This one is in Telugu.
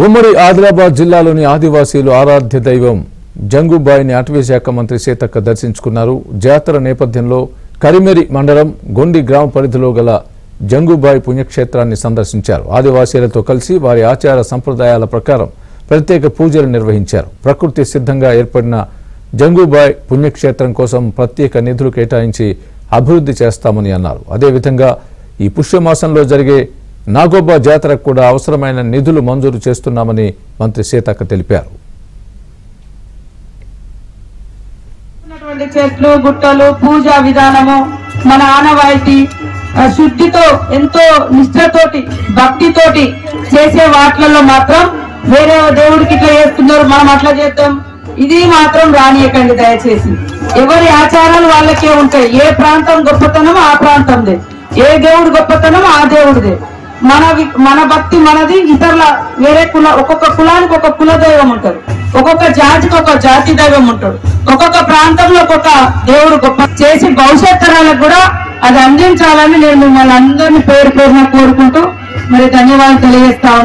ఉమ్మడి ఆదిలాబాద్ జిల్లాలోని ఆదివాసీలు ఆరాధ్య దైవం జంగుబాయిని అటవీ శాఖ మంత్రి సీతక్క దర్శించుకున్నారు. జాతర నేపథ్యంలో కరిమెరి మండలం గొండి గ్రామ పరిధిలో గల జంగుబాయి పుణ్యక్షేత్రాన్ని సందర్శించారు. ఆదివాసీలతో కలిసి వారి ఆచార సంప్రదాయాల ప్రకారం ప్రత్యేక పూజలు నిర్వహించారు. ప్రకృతి సిద్ధంగా ఏర్పడిన జంగుబాయి పుణ్యక్షేత్రం కోసం ప్రత్యేక నిధులు కేటాయించి అభివృద్ధి చేస్తామని అన్నారు. అదేవిధంగా ఈ పుష్యమాసంలో జరిగే నాగోబా జాతరకు కూడా అవసరమైన నిధులు మంజూరు చేస్తున్నామని మంత్రి సీతక్క తెలిపారు. చెట్లు గుట్టలు పూజా విధానము మన ఆనవాయితీ శుద్ధితో ఎంతో నిష్ఠతోటి భక్తితోటి చేసే వాటిలలో మాత్రం వేరే దేవుడికి ఇట్లా చేస్తున్నారు మనం అట్లా చేద్దాం ఇది మాత్రం రానియకండి దయచేసి. ఎవరి ఆచారాలు వాళ్ళకే ఉంటాయి. ఏ ప్రాంతం గొప్పతనం ఆ ప్రాంతందే, ఏ దేవుడు గొప్పతనం ఆ దేవుడిదే. మన భక్తి మనది. ఇతరుల వేరే ఒక్కొక్క కులానికి ఒక కుల దైవం ఉంటారు, ఒక్కొక్క జాతికి ఒక జాతి దైవం ఉంటాడు, ఒక్కొక్క ప్రాంతంలో ఒక్కొక్క దేవుడు గొప్ప చేసి భవిష్యత్ తరాలకు కూడా అది అందించాలని నేను మిమ్మల్ని అందరినీ పేరు పేరున కోరుకుంటూ మరి ధన్యవాదాలు తెలియజేస్తా ఉన్నాను.